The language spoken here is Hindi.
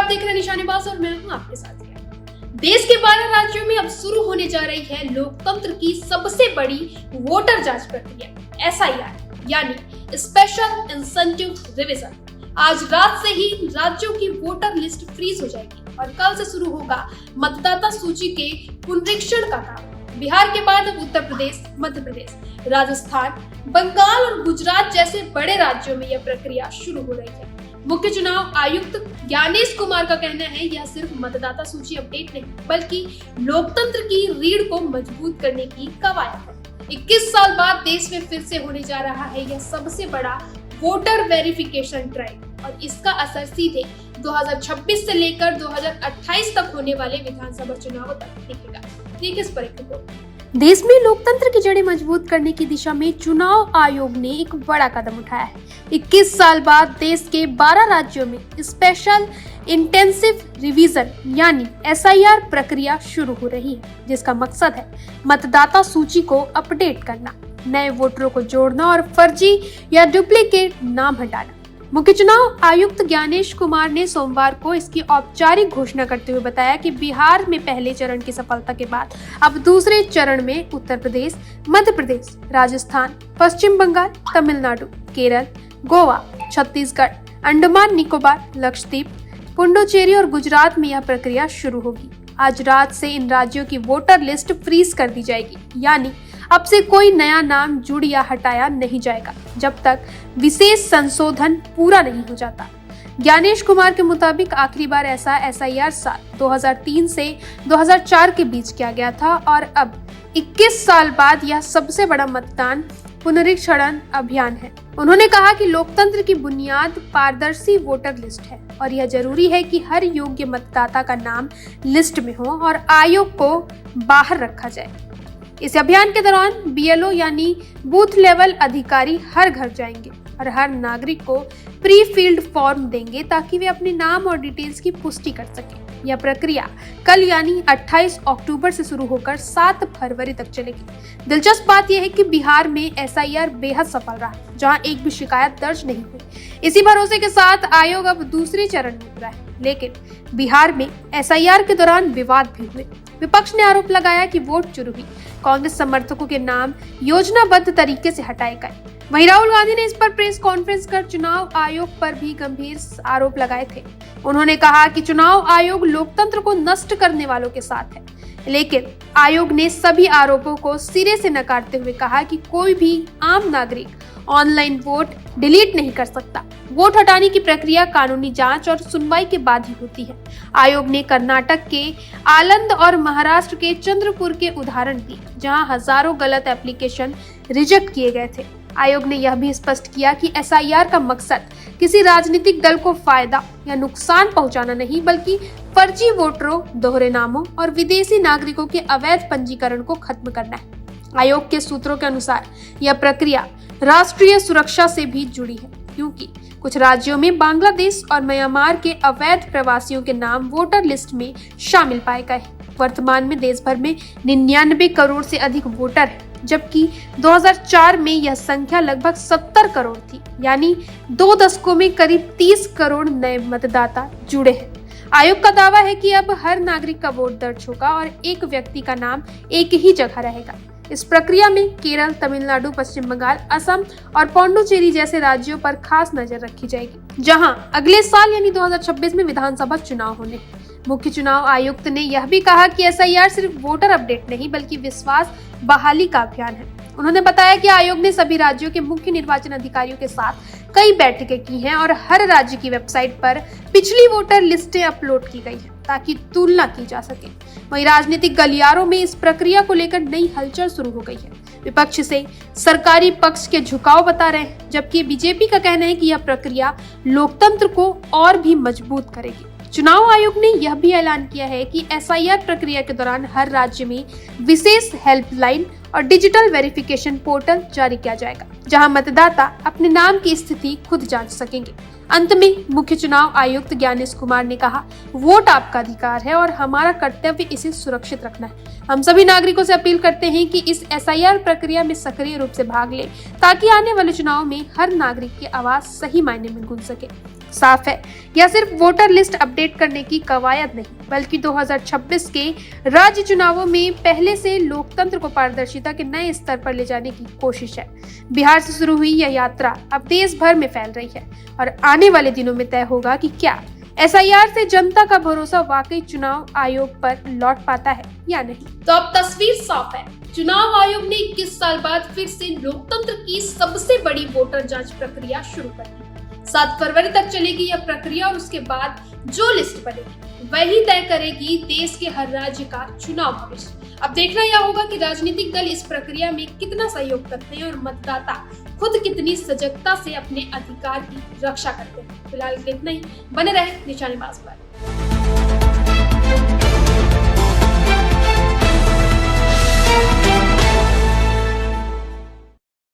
आप देख रहे हैं निशानेबाज और मैं हूं आपके साथ। देश के 12 राज्यों में अब शुरू होने जा रही है लोकतंत्र की सबसे बड़ी वोटर जांच प्रक्रिया SIR यानी स्पेशल इंसेंटिव रिवीजन। आज रात से ही राज्यों की वोटर लिस्ट फ्रीज हो जाएगी और कल से शुरू होगा मतदाता सूची के पुनरीक्षण का काम। बिहार के बाद अब उत्तर प्रदेश, मध्य प्रदेश, राजस्थान, बंगाल और गुजरात जैसे बड़े राज्यों में यह प्रक्रिया शुरू हो रही है। मुख्य चुनाव आयुक्त ज्ञानेश कुमार का कहना है यह सिर्फ मतदाता सूची अपडेट नहीं बल्कि लोकतंत्र की रीढ़ को मजबूत करने की कवायद है। 21 साल बाद देश में फिर से होने जा रहा है यह सबसे बड़ा वोटर वेरिफिकेशन ड्राइव और इसका असर सीधे 2026 से लेकर 2028 तक होने वाले विधानसभा चुनावों तक दिखेगा। देखिए इस पर एक रिपोर्ट। देश में लोकतंत्र की जड़ें मजबूत करने की दिशा में चुनाव आयोग ने एक बड़ा कदम उठाया है। 21 साल बाद देश के 12 राज्यों में स्पेशल इंटेंसिव रिवीजन यानी SIR प्रक्रिया शुरू हो रही है, जिसका मकसद है मतदाता सूची को अपडेट करना, नए वोटरों को जोड़ना और फर्जी या डुप्लीकेट नाम हटाना। मुख्य चुनाव आयुक्त ज्ञानेश कुमार ने सोमवार को इसकी औपचारिक घोषणा करते हुए बताया कि बिहार में पहले चरण की सफलता के बाद अब दूसरे चरण में उत्तर प्रदेश, मध्य प्रदेश, राजस्थान, पश्चिम बंगाल, तमिलनाडु, केरल, गोवा, छत्तीसगढ़, अंडमान निकोबार, लक्षद्वीप, पुडुचेरी और गुजरात में यह प्रक्रिया शुरू होगी। आज रात से इन राज्यों की वोटर लिस्ट फ्रीज कर दी जाएगी, यानी अब से कोई नया नाम जुड़ या हटाया नहीं जाएगा जब तक विशेष संशोधन पूरा नहीं हो जाता। ज्ञानेश कुमार के मुताबिक आखिरी बार ऐसा SIR साल 2003 से 2004 के बीच किया गया था और अब 21 साल बाद यह सबसे बड़ा मतदान पुनरीक्षण अभियान है। उन्होंने कहा कि लोकतंत्र की बुनियाद पारदर्शी वोटर लिस्ट है और यह जरूरी है कि हर योग्य मतदाता का नाम लिस्ट में हो और आयोग को बाहर रखा जाए। इस अभियान के दौरान BLO यानी बूथ लेवल अधिकारी हर घर जाएंगे और हर नागरिक को प्री फिल्ड फॉर्म देंगे ताकि वे अपने नाम और डिटेल्स की पुष्टि कर सकें। यह प्रक्रिया कल यानी 28 अक्टूबर से शुरू होकर 7 फरवरी तक चलेगी। दिलचस्प बात यह है कि बिहार में SIR बेहद सफल रहा, जहां एक भी शिकायत दर्ज नहीं हुई। इसी भरोसे के साथ आयोग अब दूसरे चरण में उतरा है, लेकिन बिहार में SIR के दौरान विवाद भी हुए। विपक्ष ने आरोप लगाया कि वोट चोरी हुई, कांग्रेस समर्थकों के नाम योजनाबद्ध तरीके से हटाए गए। वहीं राहुल गांधी ने इस पर प्रेस कॉन्फ्रेंस कर चुनाव आयोग पर भी गंभीर आरोप लगाए थे। उन्होंने कहा कि चुनाव आयोग लोकतंत्र को नष्ट करने वालों के साथ है, लेकिन आयोग ने सभी आरोपों को सिरे से नकारते हुए कहा कि कोई भी आम नागरिक ऑनलाइन वोट डिलीट नहीं कर सकता। वोट हटाने की प्रक्रिया कानूनी जांच और सुनवाई के बाद ही होती है। आयोग ने कर्नाटक के आलंद और महाराष्ट्र के चंद्रपुर के उदाहरण दिए, जहां हजारों गलत एप्लीकेशन रिजेक्ट किए गए थे। आयोग ने यह भी स्पष्ट किया कि SIR का मकसद किसी राजनीतिक दल को फायदा या नुकसान पहुंचाना नहीं, बल्कि फर्जी वोटरों, दोहरे नामों और विदेशी नागरिकों के अवैध पंजीकरण को खत्म करना है। आयोग के सूत्रों के अनुसार यह प्रक्रिया राष्ट्रीय सुरक्षा से भी जुड़ी है, क्योंकि कुछ राज्यों में बांग्लादेश और म्यांमार के अवैध प्रवासियों के नाम वोटर लिस्ट में शामिल पाए गए। वर्तमान में देश भर में 99 करोड़ से अधिक वोटर हैं, जबकि 2004 में यह संख्या लगभग 70 करोड़ थी, यानी 2 दशकों में करीब 30 करोड़ नए मतदाता जुड़े हैं। आयोग का दावा है कि अब हर नागरिक का वोट दर्ज होगा और एक व्यक्ति का नाम एक ही जगह रहेगा। इस प्रक्रिया में केरल, तमिलनाडु, पश्चिम बंगाल, असम और पुडुचेरी जैसे राज्यों पर खास नजर रखी जाएगी, जहां अगले साल यानी 2026 में विधानसभा चुनाव होने हैं। मुख्य चुनाव आयुक्त ने यह भी कहा कि SIR सिर्फ वोटर अपडेट नहीं बल्कि विश्वास बहाली का अभियान है। उन्होंने बताया कि आयोग ने सभी राज्यों के मुख्य निर्वाचन अधिकारियों के साथ कई बैठकें की हैं और हर राज्य की वेबसाइट पर पिछली वोटर लिस्टें अपलोड की गई हैं ताकि तुलना की जा सके। वहीं राजनीतिक गलियारों में इस प्रक्रिया को लेकर नई हलचल शुरू हो गई है। विपक्ष से सरकारी पक्ष के झुकाव बता रहे हैं, जबकि बीजेपी का कहना है कि यह प्रक्रिया लोकतंत्र को और भी मजबूत करेगी। चुनाव आयोग ने यह भी ऐलान किया है कि SIR प्रक्रिया के दौरान हर राज्य में विशेष हेल्पलाइन और डिजिटल वेरिफिकेशन पोर्टल जारी किया जाएगा, जहां मतदाता अपने नाम की स्थिति खुद जांच सकेंगे। अंत में मुख्य चुनाव आयुक्त ज्ञानेश कुमार ने कहा, वोट आपका अधिकार है और हमारा कर्तव्य इसे सुरक्षित रखना है। हम सभी नागरिकों से अपील करते हैं कि इस SIR प्रक्रिया में सक्रिय रूप से भाग लें ताकि आने वाले चुनाव में हर नागरिक की आवाज सही मायने में गूंज सके। साफ है, यह सिर्फ वोटर लिस्ट अपडेट करने की कवायद नहीं, बल्कि 2026 के राज्य चुनावों में पहले से लोकतंत्र को पारदर्शिता के नए स्तर पर ले जाने की कोशिश है। बिहार से शुरू हुई यह यात्रा अब देश भर में फैल रही है और आने वाले दिनों में तय होगा कि क्या एसआईआर से जनता का भरोसा वाकई चुनाव आयोग पर लौट पाता है या नहीं। तो अब तस्वीर साफ है, चुनाव आयोग ने 21 साल बाद फिर से लोकतंत्र की सबसे बड़ी वोटर जांच प्रक्रिया शुरू कर दी। 7 फरवरी तक चलेगी यह प्रक्रिया और उसके बाद जो लिस्ट बनेगी वही तय करेगी देश के हर राज्य का चुनाव भविष्य। अब देखना यह होगा कि राजनीतिक दल इस प्रक्रिया में कितना सहयोग करते हैं और मतदाता खुद कितनी सजगता से अपने अधिकार की रक्षा करते हैं। फिलहाल इतना ही, बने रहे निशानेबाज पर।